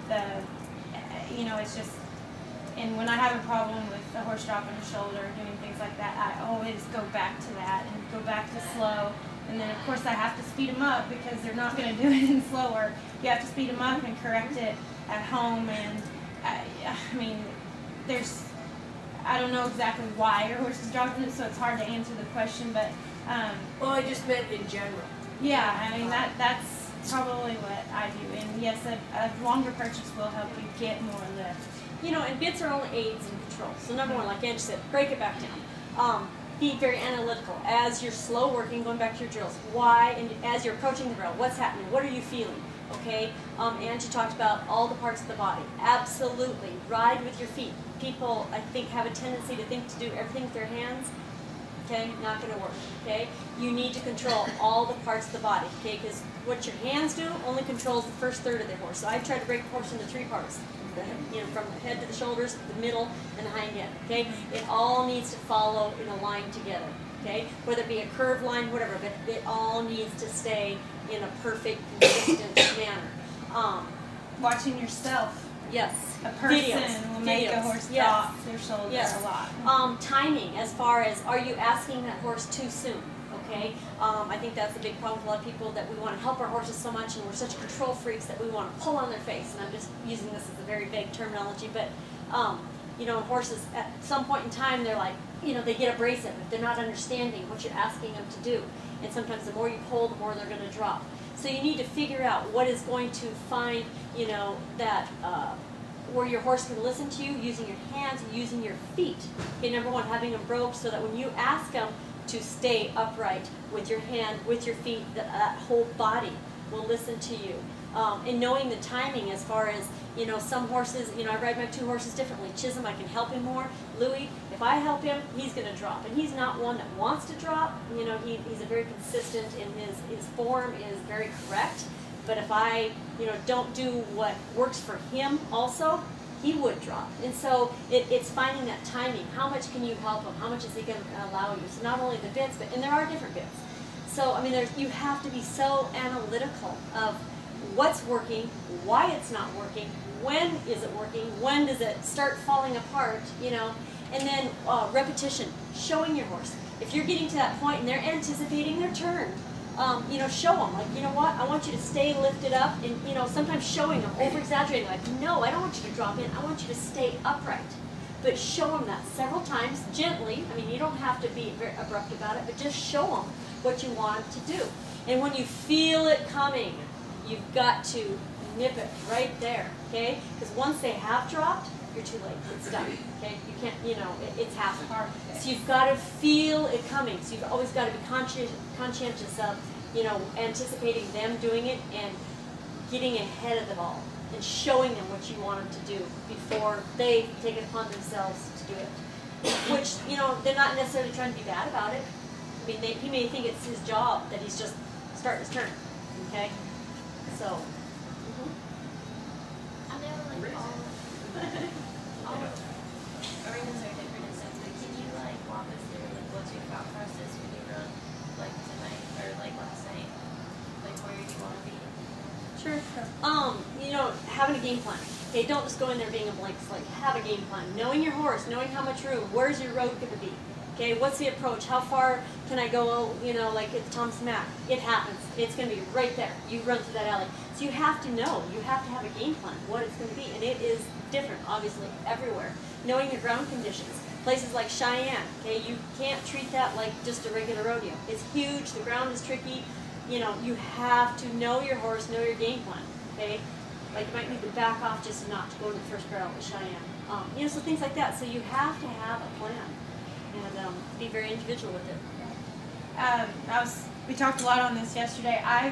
Speaker 4: the, you know, it's just, and when I have a problem with the horse dropping a shoulder, doing things like that, I always go back to that and go back to slow. And then of course I have to speed them up because they're not going to do it in slower. You have to speed them up and correct it at home. And I mean, there's, I don't know exactly why your horse is dropping it, so it's hard to answer the question. But
Speaker 8: well, I just meant in general.
Speaker 4: Yeah, I mean that's probably what I do. And yes, a longer purchase will help you get more lift.
Speaker 3: You know, and bits are only aids in control. So number one, like Angie said, break it back down. Be very analytical. As you're slow working, going back to your drills, why, and as you're approaching the rail, what's happening? What are you feeling? Okay, Angie talked about all the parts of the body. Absolutely, ride with your feet. People, I think, have a tendency to think to do everything with their hands. Okay, not going to work. Okay, you need to control all the parts of the body. Okay, because what your hands do only controls the first third of the horse. So I try to break the horse into 3 parts. You know, from the head to the shoulders, the middle, and the hind end. Okay, it all needs to follow in a line together. Okay, whether it be a curved line, whatever, but it all needs to stay in a perfect, consistent manner.
Speaker 4: Watching yourself.
Speaker 3: Yes.
Speaker 4: A person will make a horse drop their shoulder a lot.
Speaker 3: Timing, as far as, are you asking that horse too soon? Okay, I think that's a big problem with a lot of people, that we want to help our horses so much and we're such control freaks that we want to pull on their face. And I'm just using this as a very vague terminology, but you know, horses at some point in time, they're like, you know, they get abrasive if they're not understanding what you're asking them to do. And sometimes the more you pull, the more they're going to drop. So you need to figure out what is going to find, you know, that where your horse can listen to you, using your hands, using your feet. Okay, number one, having them broke so that when you ask them to stay upright with your hand, with your feet, that whole body will listen to you. And knowing the timing, as far as, you know, some horses, you know, I ride my 2 horses differently. Chisholm, I can help him more. Louis, if I help him, he's going to drop. And he's not one that wants to drop. You know, he's a very consistent in his form is very correct. But if I, you know, don't do what works for him also, he would drop. And so it's finding that timing. How much can you help him? How much is he going to allow you? So not only the bits, but, and there are different bits. So, I mean, you have to be so analytical of what's working, why it's not working, when is it working, when does it start falling apart, you know, and then repetition, showing your horse. If you're getting to that point and they're anticipating their turn, you know, show them, like, you know what, I want you to stay lifted up, and, you know, sometimes showing them, over-exaggerating, like, no, I don't want you to drop in, I want you to stay upright. But show them that several times, gently. I mean, you don't have to be very abrupt about it, but just show them what you want them to do. And when you feel it coming, You've got to nip it right there, okay? Because once they have dropped, you're too late. It's done, okay? You can't, it's happened. So you've got to feel it coming. So you've always got to be conscientious of, anticipating them doing it and getting ahead of them all and showing them what you want them to do before they take it upon themselves to do it. Which, they're not necessarily trying to be bad about it. I mean, he may think it's his job that he's just starting his turn, okay? So.
Speaker 10: I know, like, all arenas are different and stuff, but can you, like, walk us through, like, what's your thought process when you run, like, tonight, or, like, last night? Like, where you want to be?
Speaker 3: Sure. Having a game plan. Okay, don't just go in there being a blank slate. Have a game plan. Knowing your horse, knowing how much room, where's your road going to be? Okay, what's the approach? How far can I go, like at Thomas Mack? It happens. It's going to be right there. You run through that alley. So you have to know. You have to have a game plan, what it's going to be. And it is different, obviously, everywhere. Knowing your ground conditions. Places like Cheyenne, okay, you can't treat that like just a regular rodeo. It's huge. The ground is tricky. You have to know your horse, know your game plan, okay? Like you might need to back off just a notch, go to the first barrel at Cheyenne. So things like that. So you have to have a plan and be very individual with it.
Speaker 4: We talked a lot on this yesterday. I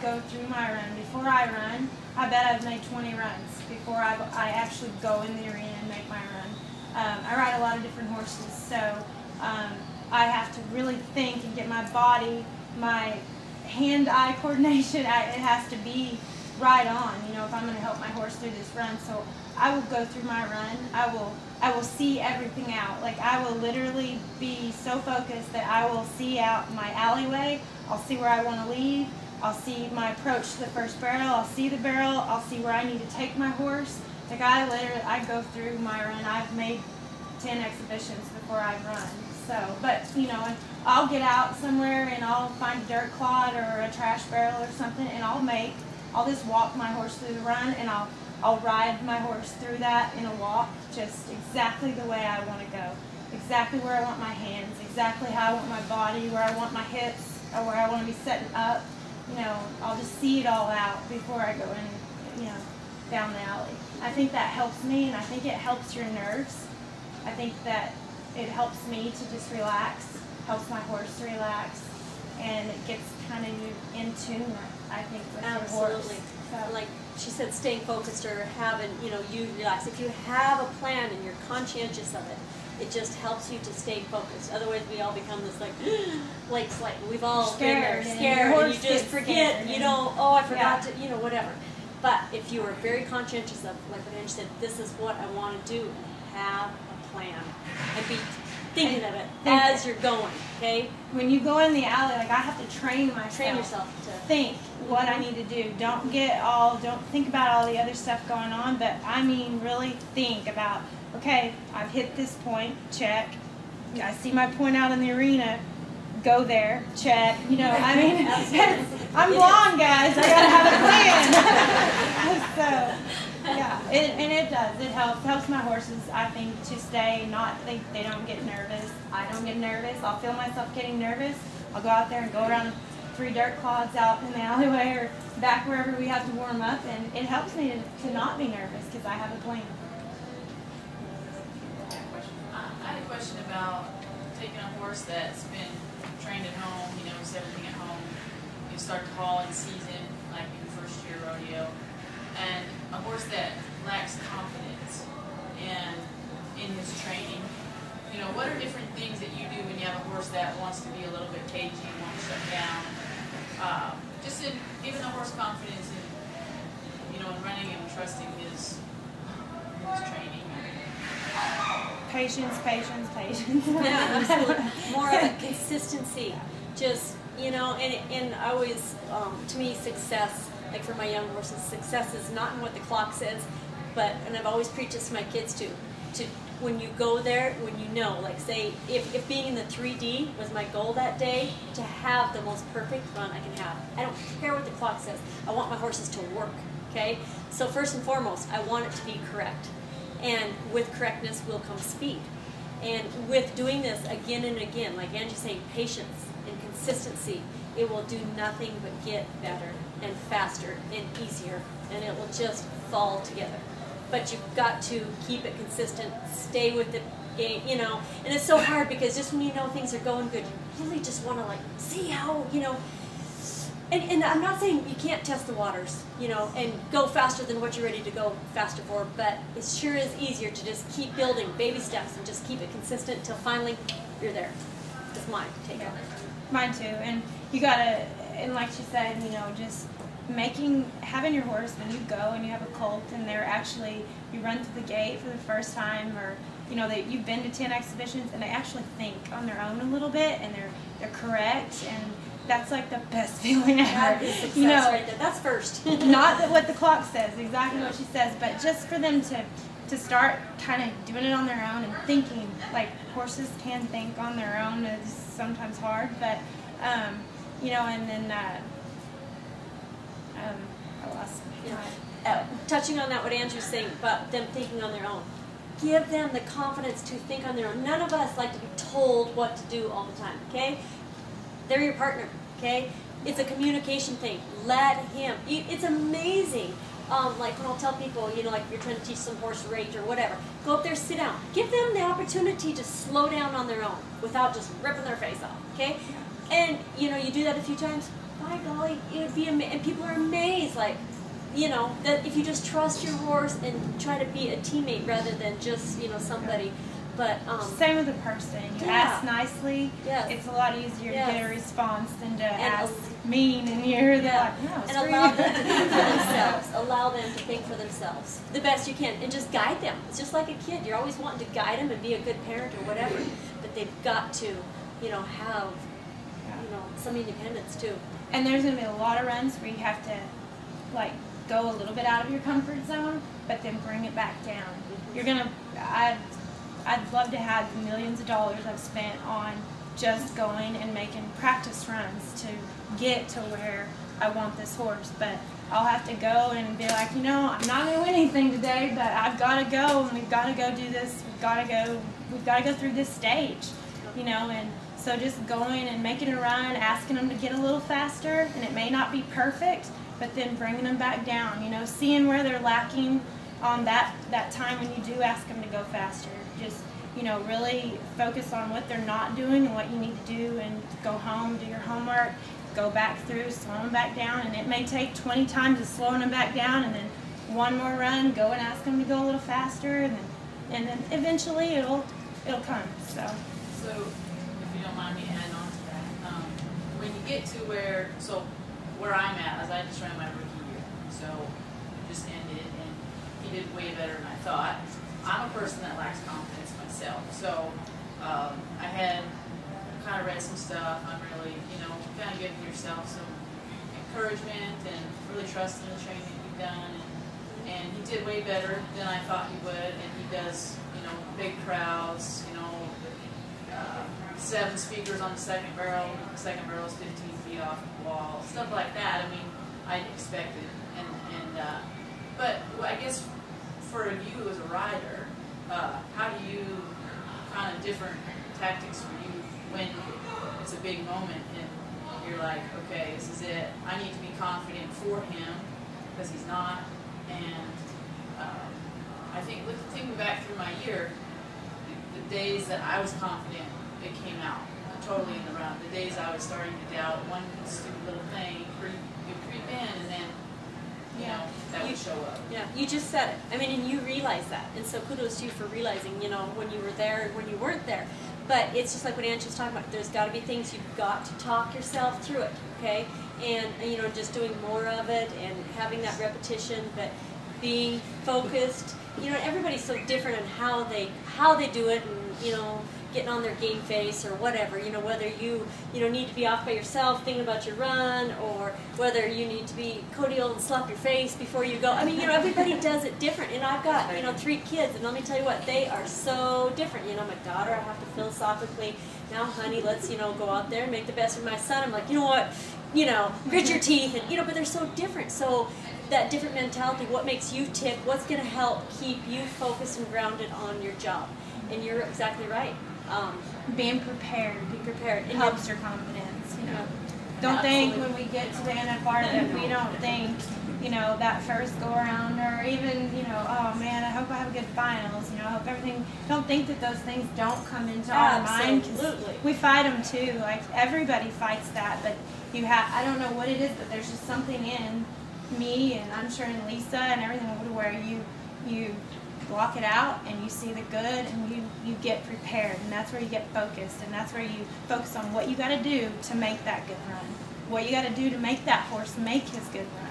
Speaker 4: go through my run. Before I run, I bet I've made 20 runs before I actually go in the arena and make my run. I ride a lot of different horses, so I have to really think and get my body, my hand-eye coordination, it has to be right on, if I'm going to help my horse through this run. So I will go through my run. I will see everything out. Like, I will literally be so focused that I will see out my alleyway. I'll see where I want to leave. I'll see my approach to the first barrel. I'll see the barrel. I'll see where I need to take my horse. Like, I go through my run. I've made 10 exhibitions before I run. So, but, I'll get out somewhere and I'll find a dirt clod or a trash barrel or something, and I'll just walk my horse through the run, and I'll ride my horse through that in a walk, just exactly the way I want to go, exactly where I want my hands, exactly how I want my body, where I want my hips, or where I want to be setting up. I'll just see it all out before I go in, down the alley. I think that helps me, and I think it helps your nerves. I think that it helps me to just relax, helps my horse to relax, and it gets kind of in tune, I think, with your horse.
Speaker 3: Absolutely.
Speaker 4: So,
Speaker 3: like she said, staying focused or having, you relax. If you have a plan and you're conscientious of it, it just helps you to stay focused. Otherwise, we all become this like we've all been there, scared, and you just forget, I forgot to, whatever. But if you are very conscientious of, like what Angie said, this is what I want to do, and have a plan, and be thinking of it as you're going, okay?
Speaker 4: When you go in the alley, like, I have to train myself.
Speaker 3: Train yourself to
Speaker 4: think what I need to do. Don't think about all the other stuff going on, but I mean really think about, okay, I've hit this point, check. I see my point out in the arena, go there, check. I mean, I'm blonde, guys. I gotta have a plan. So, yeah, and it does. It helps my horses, I think, to stay, they don't get nervous. I don't get nervous. I'll feel myself getting nervous. I'll go out there and go around 3 dirt clods out in the alleyway or back wherever we have to warm up, and it helps me to not be nervous because I have a plan.
Speaker 5: I had a question about taking a horse that's been trained at home, does everything at home. You start to haul in season, like in first year rodeo, and a horse that lacks confidence in his training. What are different things that you do when you have a horse that wants to be a little bit cagey, wants to shut down? Just in giving the horse confidence in, in running and trusting his training.
Speaker 4: Patience.
Speaker 3: Yeah, absolutely. More of a consistency. Just, and I always, to me, success, like for my young horses, success is not in what the clock says, and I've always preached this to my kids too, when you go there, when like say, if being in the 3D was my goal that day, to have the most perfect run I can have. I don't care what the clock says. I want my horses to work, okay? So first and foremost, I want it to be correct. And with correctness will come speed. And with doing this again and again, like Angie's saying, patience and consistency, it will do nothing but get better and faster and easier, and it will just fall together. But you've got to keep it consistent, stay with the game, you know. And it's so hard because just when you know things are going good, you really just want to like see how, you know. And I'm not saying you can't test the waters, you know, and go faster than what you're ready to go faster for, but it sure is easier to just keep building baby steps and just keep it consistent until finally you're there. That's my take on it.
Speaker 4: Mine too. And you gotta, and like she said, you know, just having your horse when you go and you have a colt and they're actually, you run through the gate for the first time, or you know, you've been to 10 exhibitions and they actually think on their own a little bit and they're correct, and that's like the best feeling ever. You know,
Speaker 3: right there. That's first.
Speaker 4: Not that what the clock says, exactly what she says, but just for them to start kind of doing it on their own and thinking. Like horses can think on their own. It's sometimes hard, but you know, and then I lost.
Speaker 3: Touching on that, what Andrew's saying about them thinking on their own. Give them the confidence to think on their own. None of us like to be told what to do all the time, okay? They're your partner, okay? It's a communication thing. Let him. It's amazing. Like when I'll tell people, you know, like if you're trying to teach some horse rate or whatever, go up there, sit down. Give them the opportunity to slow down on their own without just ripping their face off, okay? And, you know, you do that a few times, by golly, it would be amazing. And people are amazed, like, you know, that if you just trust your horse and try to be a teammate rather than just, you know, somebody. But
Speaker 4: same with a person. You ask nicely.
Speaker 3: Yes.
Speaker 4: It's a lot easier to get a response than to
Speaker 3: And
Speaker 4: ask mean and you're like, no,
Speaker 3: and allow them to think for themselves. Allow them to think for themselves the best you can, and just guide them. It's just like a kid. You're always wanting to guide them and be a good parent or whatever, but they've got to, you know, have, you know, some independence too.
Speaker 4: And there's going to be a lot of runs where you have to, like, go a little bit out of your comfort zone, but then bring it back down. You're going to, I'd love to have the millions of dollars I've spent on just going and making practice runs to get to where I want this horse, but I'll have to go and be like, you know, I'm not going to win anything today, but I've got to go, and we've got to go do this, we've got to go through this stage, you know. And so just going and making a run, asking them to get a little faster, and it may not be perfect, but then bringing them back down, you know, seeing where they're lacking on that time when you do ask them to go faster. Just, you know, really focus on what they're not doing and what you need to do, and go home, do your homework, go back through, slow them back down, and it may take 20 times of slowing them back down, and then one more run, go and ask them to go a little faster, and then eventually it'll come. So
Speaker 5: if you don't mind me adding on to that, when you get to where I'm at, as I just ran my rookie year, so it just ended, and he did way better than I thought. I'm a person that lacks confidence myself, so I had kind of read some stuff. I'm really, you know, kind of giving yourself some encouragement and really trusting the training you've done, and he did way better than I thought he would, and he does, you know, big crowds, you know, 7 speakers on the second barrel is 15 feet off the wall, stuff like that. I mean, I expected, but I guess for you as a rider, how do you kind of different tactics for you when it's a big moment and you're like, okay, this is it. I need to be confident for him because he's not. And I think thinking back through my year, the days that I was confident, it came out totally in the run. The days I was starting to doubt, one stupid little thing you creep in, and then you know, that would show up.
Speaker 3: Yeah, you just said it. I mean, and you realize that. And so kudos to you for realizing, you know, when you were there and when you weren't there. But it's just like what Angie was talking about. There's got to be things you've got to talk yourself through it, okay? And, you know, just doing more of it and having that repetition, but being focused. You know, everybody's so different in how they do it, and, you know, getting on their game face or whatever, you know, whether you know, need to be off by yourself thinking about your run, or whether you need to be cordial and slap your face before you go. I mean, you know, everybody does it different, and I've got, you know, 3 kids, and let me tell you what, they are so different. You know, my daughter, I have to philosophically, now honey, let's, you know, go out there and make the best of my son. I'm like, you know what, you know, grit your teeth, and, you know, but they're so different. So that different mentality, what makes you tick, what's going to help keep you focused and grounded on your job. And you're exactly right.
Speaker 4: Being prepared.
Speaker 3: Be prepared.
Speaker 4: It helps your confidence. You know, Don't think when we get to the NFR that we don't think, that first go around, or even, oh man, I hope I have a good finals, I hope everything, don't think that those things don't come into our mind.
Speaker 3: Absolutely.
Speaker 4: We fight them too, like everybody fights that, but I don't know what it is, but there's just something in me, and I'm sure in Lisa and everything, where you block it out and you see the good and you get prepared, and that's where you get focused, and that's where you focus on what you got to do to make that good run, what you got to do to make that horse make his good run,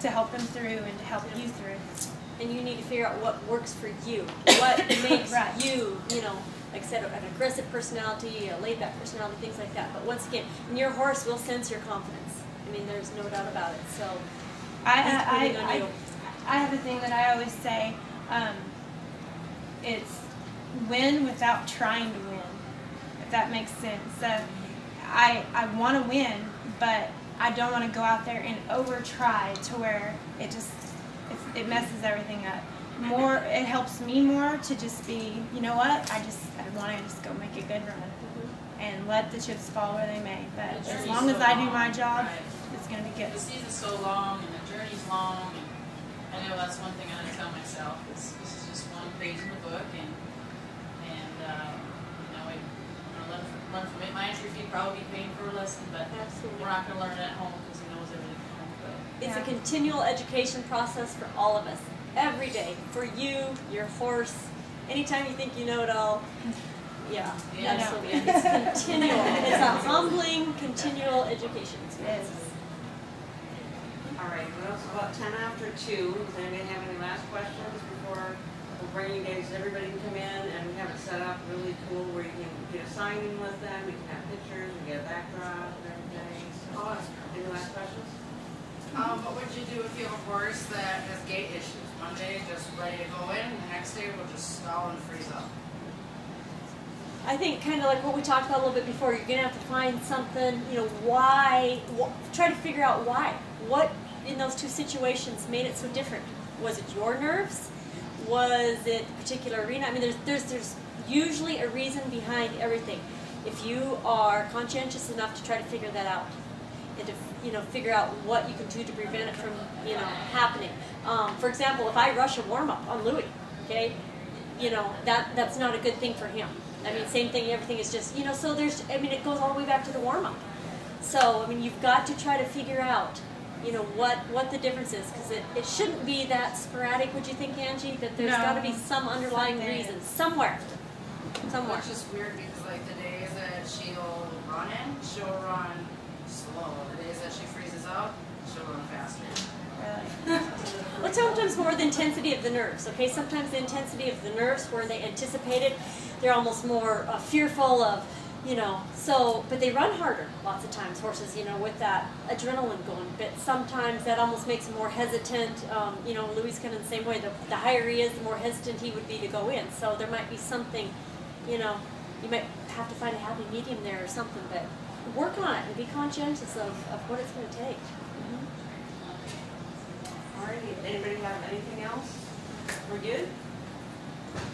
Speaker 4: to help him through and to help you through.
Speaker 3: And you need to figure out what works for you, what makes you, like I said, an aggressive personality, a laid-back personality, things like that. But once again, and your horse will sense your confidence. I mean, there's no doubt about it. So
Speaker 4: I have a thing that I always say. It's win without trying to win, if that makes sense. So I want to win, but I don't want to go out there and over try to where it messes everything up. It helps me more to just be, I want to just go make a good run and let the chips fall where they may. But as long as I do my job, it's going to be good.
Speaker 5: The season's so long and the journey's long, and I know that's one thing I tell myself. This is just one page in the book, and learn from it. My entry fee probably be paying for a lesson, but we're not going to learn it at home because he knows everything at home. But
Speaker 3: it's a continual education process for all of us, every day, for you, your horse. Anytime you think you know it all, absolutely. It's continual. It's a humbling, continual education experience.
Speaker 1: All right, well, it's about 10 after 2. Does anybody have any last questions before we'll bring you guys? Everybody can come in, and we have it set up really cool where you can get a signing with them, we can have pictures, we get a backdrop and everything. So, any last questions?
Speaker 11: What would you do if you have a horse that has gait issues? One day just ready to go in, the next day will just stall and freeze up.
Speaker 3: I think kind of like what we talked about a little bit before, you're going to have to find something, why, try to figure out why. What in those two situations made it so different? Was it your nerves? Was it a particular arena? I mean, there's usually a reason behind everything. If you are conscientious enough to try to figure that out, and to figure out what you can do to prevent it from happening. For example, if I rush a warm up on Louis, okay, that's not a good thing for him. I mean, same thing. Everything is just So it goes all the way back to the warm up. So I mean, you've got to try to figure out what the difference is, because it shouldn't be that sporadic. Would you think, Angie, that there's got to be some underlying reason somewhere?
Speaker 11: Which is weird because like the days that she'll run in, she'll run slow. The days that she freezes up, she'll run faster.
Speaker 3: Well, sometimes more the intensity of the nerves. Okay, sometimes the intensity of the nerves where they anticipate it, they're almost more fearful of. But they run harder lots of times, horses, with that adrenaline going. But sometimes that almost makes them more hesitant. Louis is kind of the same way. The higher he is, the more hesitant he would be to go in. So there might be something, you might have to find a happy medium there or something. But work on it and be conscientious of what it's going to take.
Speaker 1: All right, anybody have anything else? We're good?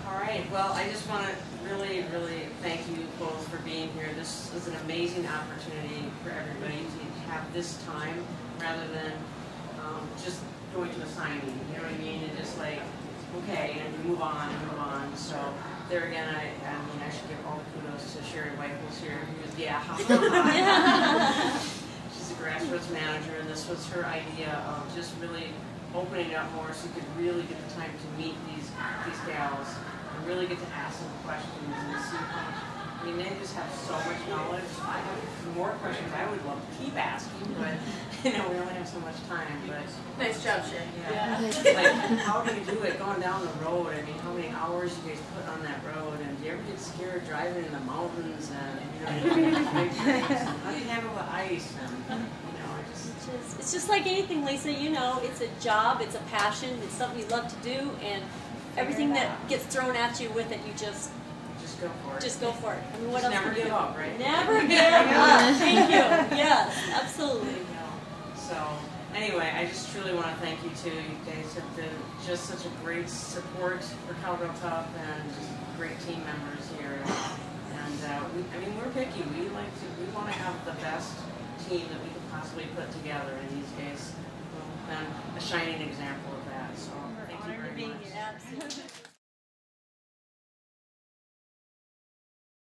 Speaker 1: All right, well, I just want to really, really thank you both for being here. This is an amazing opportunity for everybody to have this time rather than just going to a signing, you know what I mean? And just like, okay, and move on. So there again, I should give all kudos to Sherry White, who's here, who's, she's a grassroots manager, and this was her idea of just really opening it up more so you could really get the time to meet these gals and really get to ask them questions and see how much. I mean, they just have so much knowledge. I have more questions I would love to keep asking, but we only have so much time. But
Speaker 11: nice job, Sherry.
Speaker 1: Yeah. Like, how do you do it going down the road? I mean, how many hours you guys put on that road? And do you ever get scared driving in the mountains? And how do you handle the ice? And
Speaker 3: It's just like anything, Lisa. It's a job, it's a passion, it's something you love to do, and everything that gets thrown at you with it, you just
Speaker 1: go for it.
Speaker 3: Just go for it. I mean, what else
Speaker 1: never
Speaker 3: can you
Speaker 1: give
Speaker 3: do?
Speaker 1: up, right?
Speaker 3: Never give up. Thank you. Yes, absolutely.
Speaker 1: So anyway, I just truly want to thank you too. You guys have been just such a great support for Cowgirl Tuff and just great team members here. And I mean, we're picky. We want to have the best team that we could possibly put together, and these days, well, been a shining example of that. So thank you very much.
Speaker 3: Absolutely.